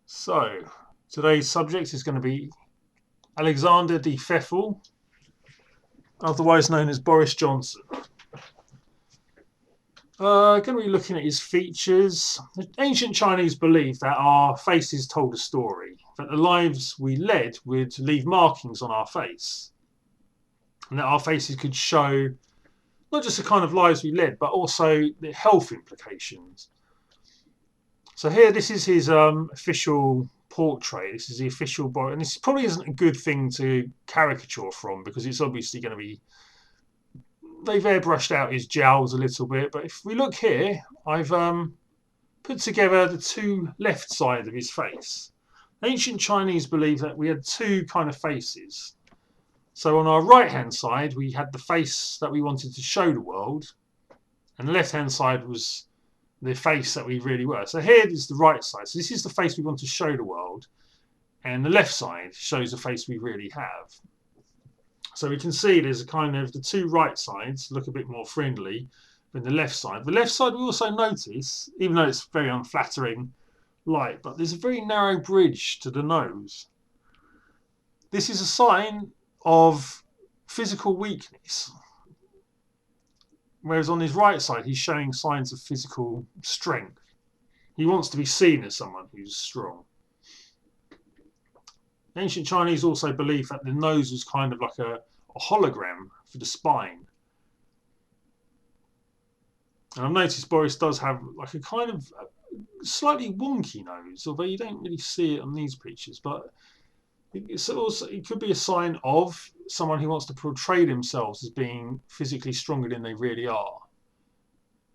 So, today's subject is going to be Alexander the Pfeffel, otherwise known as Boris Johnson. Going to be looking at his features. The ancient Chinese believed that our faces told a story, that the lives we led would leave markings on our face, and that our faces could show not just the kind of lives we led, but also the health implications. So here, this is his official portrait. This is the official Boris, and this probably isn't a good thing to caricature from because it's obviously going to be. They've airbrushed out his jowls a little bit, but if we look here, I've put together the two left sides of his face. Ancient Chinese believed that we had two kind of faces. So on our right-hand side, we had the face that we wanted to show the world, and the left-hand side was the face that we really were. So here is the right side. So this is the face we want to show the world, and the left side shows the face we really have. So we can see there's a kind of the two right sides look a bit more friendly than the left side. The left side we also notice, even though it's very unflattering light, but there's a very narrow bridge to the nose. This is a sign of physical weakness. Whereas on his right side, he's showing signs of physical strength. He wants to be seen as someone who's strong. Ancient Chinese also believed that the nose was kind of like a hologram for the spine. And I've noticed Boris does have like a kind of slightly wonky nose, although you don't really see it on these pictures. But it's also, it could be a sign of someone who wants to portray themselves as being physically stronger than they really are,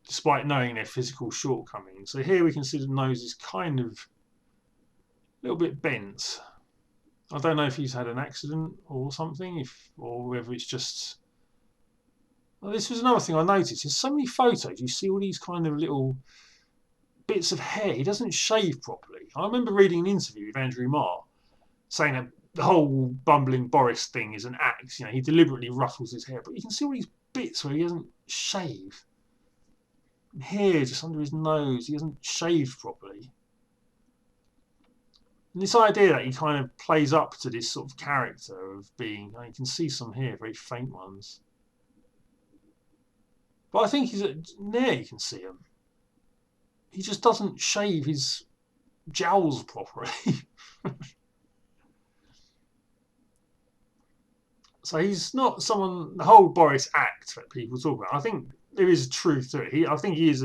despite knowing their physical shortcomings. So here we can see the nose is kind of a little bit bent. I don't know if he's had an accident or something, or whether it's just. Well, this was another thing I noticed. There's so many photos. You see all these kind of little bits of hair. He doesn't shave properly. I remember reading an interview with Andrew Marr saying that the whole bumbling Boris thing is an act. You know, he deliberately ruffles his hair, but you can see all these bits where he doesn't shave. And here, just under his nose, he hasn't shaved properly. And this idea that he kind of plays up to this sort of character of being, you can see some here, very faint ones. But I think he's there, you can see him. He just doesn't shave his jowls properly. So he's not someone, the whole Boris act that people talk about. I think there is truth to it. I think he is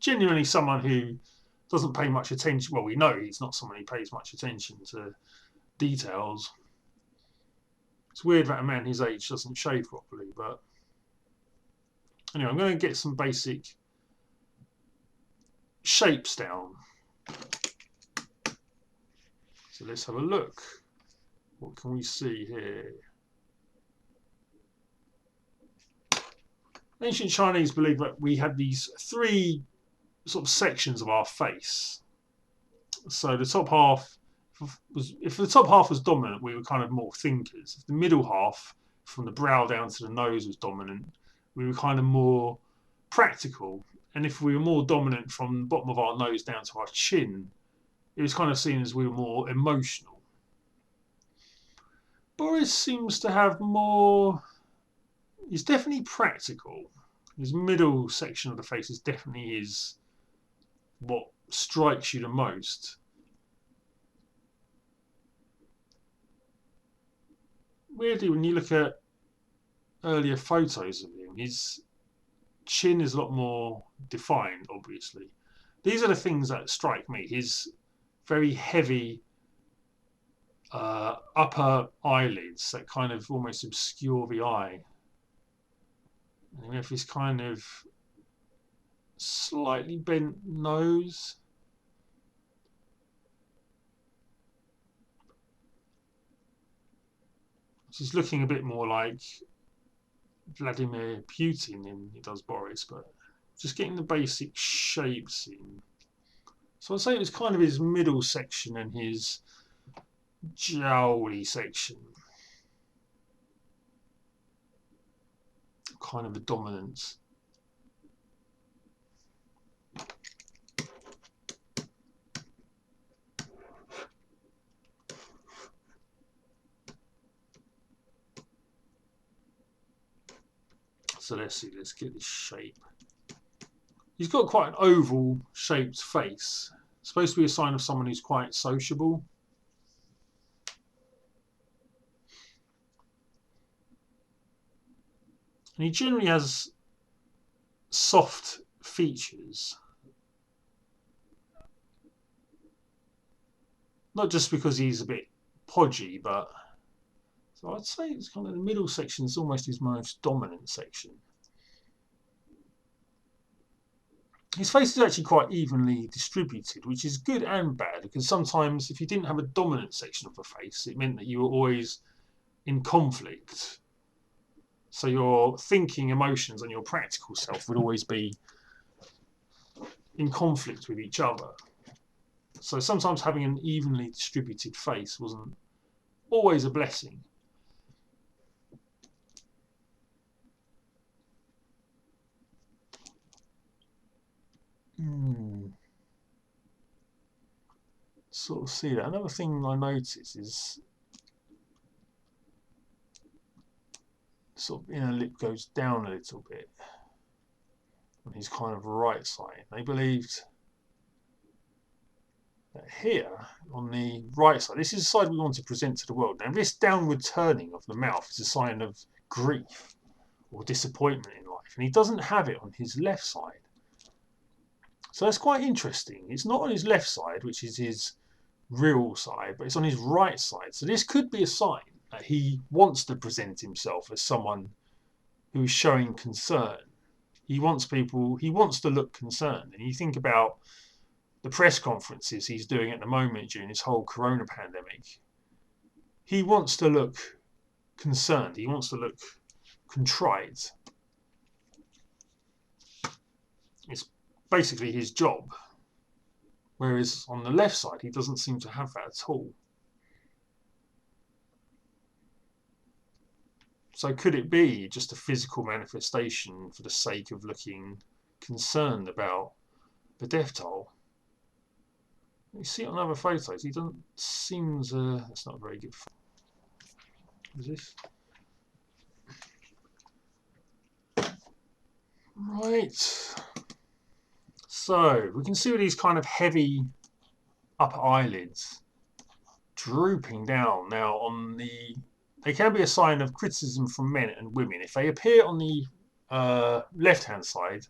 genuinely someone who doesn't pay much attention. Well, we know he's not someone who pays much attention to details. It's weird that a man his age doesn't shave properly, but anyway, I'm going to get some basic shapes down. So let's have a look. What can we see here? Ancient Chinese believed that we had these three sort of sections of our face. So the top half was, if the top half was dominant, we were kind of more thinkers. If the middle half, from the brow down to the nose, was dominant, we were kind of more practical. And if we were more dominant from the bottom of our nose down to our chin, it was kind of seen as we were more emotional. Boris seems to have more. He's definitely practical. His middle section of the face is definitely what strikes you the most. Weirdly, when you look at earlier photos of him, his chin is a lot more defined, obviously. These are the things that strike me. His very heavy upper eyelids that kind of almost obscure the eye. And we have this kind of slightly bent nose. He's looking a bit more like Vladimir Putin than he does Boris, but just getting the basic shapes in. So I'd say it was kind of his middle section and his jowly section. kind of a dominance. So let's see, let's get this shape. He's got quite an oval shaped face. It's supposed to be a sign of someone who's quite sociable. And he generally has soft features. Not just because he's a bit podgy, but so I'd say it's kind of the middle section is almost his most dominant section. His face is actually quite evenly distributed, which is good and bad, because sometimes if you didn't have a dominant section of the face, it meant that you were always in conflict. So your thinking, emotions, and your practical self would always be in conflict with each other. So sometimes having an evenly distributed face wasn't always a blessing. Sort of see that. Another thing I notice is sort of inner lip goes down a little bit on his kind of right side. They believed that here on the right side, this is the side we want to present to the world. Now this downward turning of the mouth is a sign of grief or disappointment in life, and he doesn't have it on his left side. So that's quite interesting. It's not on his left side, which is his real side, but it's on his right side. So this could be a sign that he wants to present himself as someone who is showing concern. He wants to look concerned. And you think about the press conferences he's doing at the moment during this whole corona pandemic. He wants to look concerned. He wants to look contrite. It's basically his job. Whereas on the left side, he doesn't seem to have that at all. So could it be just a physical manifestation for the sake of looking concerned about the death toll? You see it on other photos. He doesn't seems. That's not a very good. What is this? Right. So we can see with these kind of heavy upper eyelids drooping down. Now on the, they can be a sign of criticism from men and women. If they appear on the left-hand side,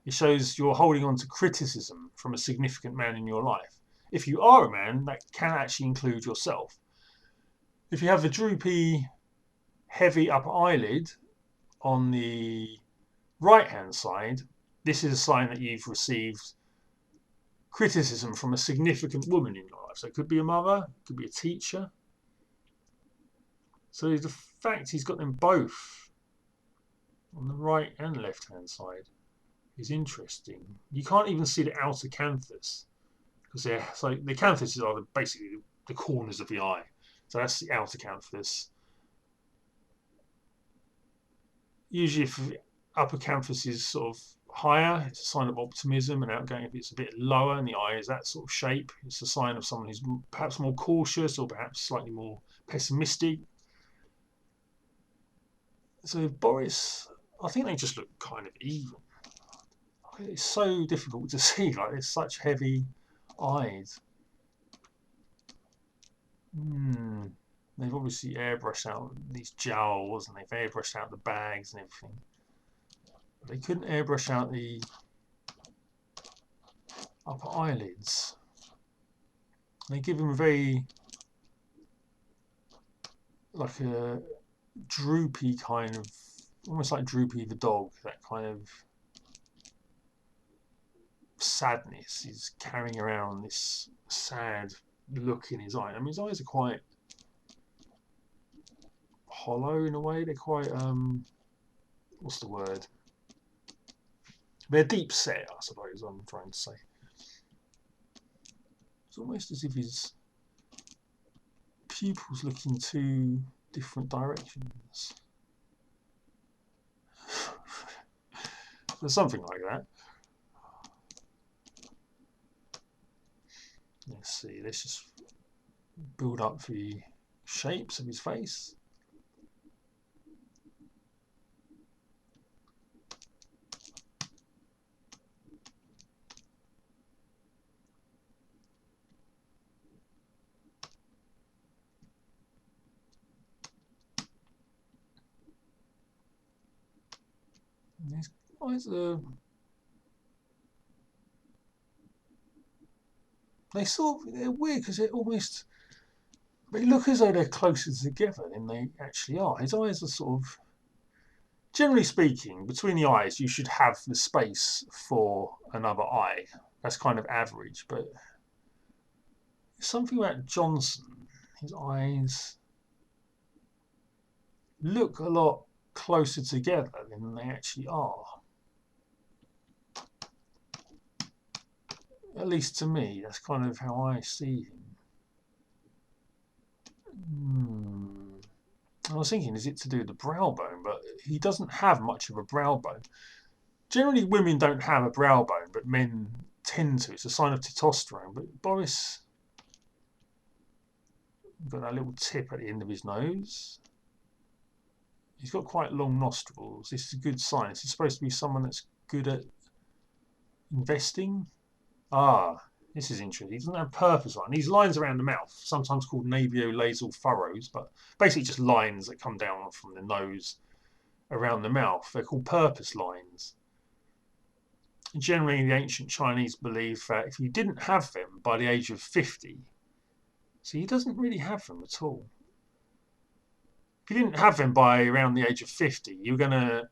it shows you're holding on to criticism from a significant man in your life. If you are a man, that can actually include yourself. If you have the droopy, heavy upper eyelid on the right-hand side, this is a sign that you've received criticism from a significant woman in your life. So it could be a mother, it could be a teacher. So the fact he's got them both on the right and left-hand side is interesting. You can't even see the outer canthus, because so the canthus are basically the corners of the eye. So that's the outer canthus. Usually if the upper canthus is sort of higher, it's a sign of optimism and outgoing. If it's a bit lower and the eye is that sort of shape, it's a sign of someone who's perhaps more cautious or perhaps slightly more pessimistic. So Boris, I think they just look kind of even. It's so difficult to see, like there's such heavy eyes. They've obviously airbrushed out these jowls and they've airbrushed out the bags and everything. But they couldn't airbrush out the upper eyelids. They give him a very, like a droopy kind of, almost like Droopy the dog, that kind of sadness. He's carrying around this sad look in his eye. I mean, his eyes are quite hollow in a way. They're quite, what's the word? They're deep set, I suppose I'm trying to say. It's almost as if his pupils look in two different directions. So something like that. Let's see, let's just build up the shapes of his face. His eyes are... they're weird because they're almost... They look as though they're closer together than they actually are. His eyes are sort of... Generally speaking, between the eyes, you should have the space for another eye. That's kind of average, but there's something about Johnson. His eyes look a lot closer together than they actually are. At least to me, that's kind of how I see him. I was thinking, is it to do with the brow bone? But he doesn't have much of a brow bone. Generally, women don't have a brow bone, but men tend to. It's a sign of testosterone. But Boris got that little tip at the end of his nose. He's got quite long nostrils. This is a good sign. This is supposed to be someone that's good at investing. Ah, this is interesting. He doesn't have purpose line. These lines around the mouth, sometimes called naviolabial furrows, but basically just lines that come down from the nose around the mouth. They're called purpose lines. Generally, the ancient Chinese believed that if you didn't have them by the age of 50, so he doesn't really have them at all. If you didn't have them by around the age of 50, you're going to...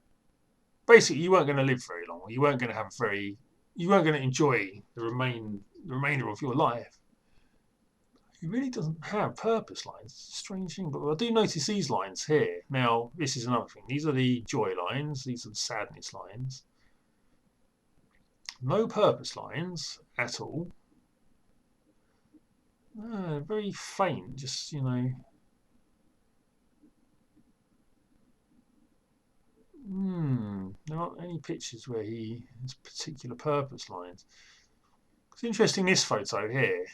Basically, you weren't going to live very long. You weren't going to have very... You weren't going to enjoy the remainder of your life. He really doesn't have purpose lines. It's a strange thing, but I do notice these lines here. Now, this is another thing. These are the joy lines. These are the sadness lines. No purpose lines at all. Very faint, just, you know. There aren't any pictures where he has particular purpose lines. It's interesting, this photo here,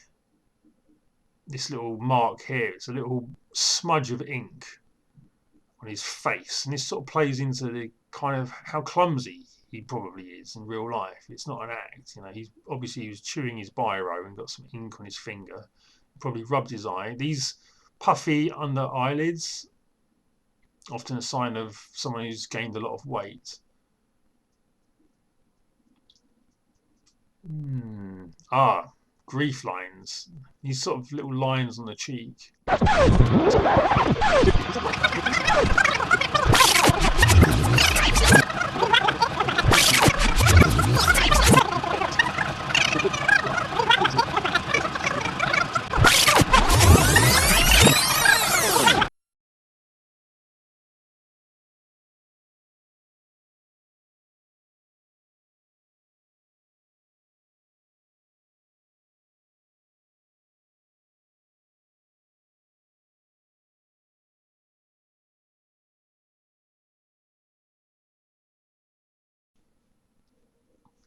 this little mark here, it's a little smudge of ink on his face, and this sort of plays into the kind of how clumsy he probably is in real life. It's not an act, you know. He was chewing his biro and got some ink on his finger. Probably rubbed his eye. These puffy under eyelids, often a sign of someone who's gained a lot of weight. Grief lines. These sort of little lines on the cheek.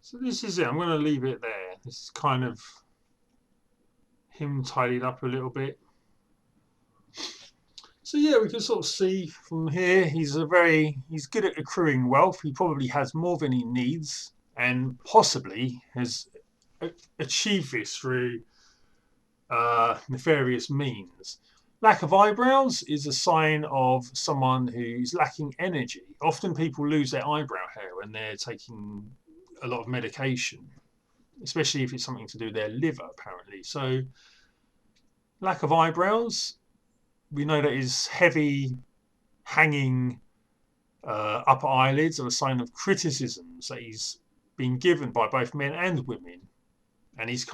So this is it. I'm going to leave it there. This is kind of him tidied up a little bit. So yeah, we can sort of see from here he's good at accruing wealth. He probably has more than he needs, and possibly has achieved this through nefarious means. Lack of eyebrows is a sign of someone who's lacking energy. Often people lose their eyebrow hair when they're taking a lot of medication, especially if it's something to do with their liver, apparently. So lack of eyebrows, we know that his heavy hanging upper eyelids are a sign of criticisms that he's been given by both men and women, and he's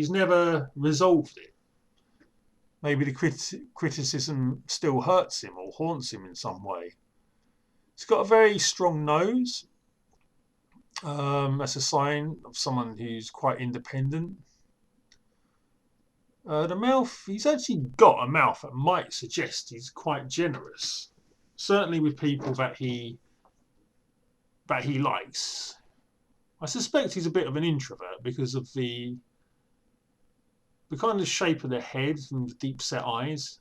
never resolved it. Maybe the criticism still hurts him or haunts him in some way. He's got a very strong nose. That's a sign of someone who's quite independent. The mouth, he's actually got a mouth that might suggest he's quite generous. Certainly with people that he likes. I suspect he's a bit of an introvert because of the kind of shape of the head and the deep set eyes.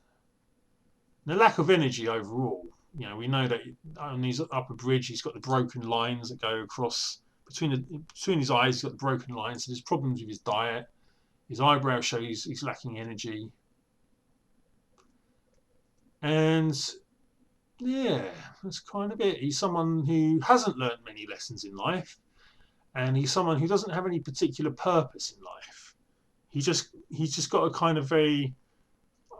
The lack of energy overall. You know, we know that on his upper bridge he's got the broken lines that go across between his eyes. He's got the broken lines. So there's problems with his diet. His eyebrows show he's lacking energy. And yeah, that's kind of it. He's someone who hasn't learned many lessons in life, and he's someone who doesn't have any particular purpose in life. He's just got a kind of very.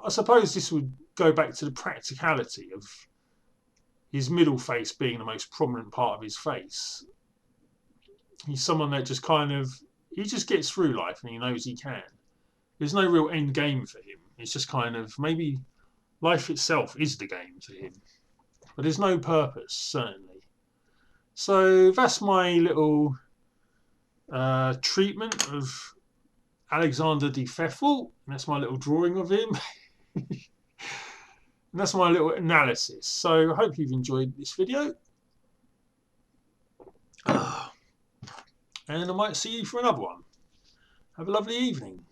I suppose this would go back to the practicality of his middle face being the most prominent part of his face. He's someone that just kind of he just gets through life and he knows he can. There's no real end game for him. It's just kind of maybe life itself is the game to him, but there's no purpose certainly. So that's my little treatment of Alexander de Pfeffel. That's my little drawing of him. And that's my little analysis. So I hope you've enjoyed this video. And I might see you for another one. Have a lovely evening.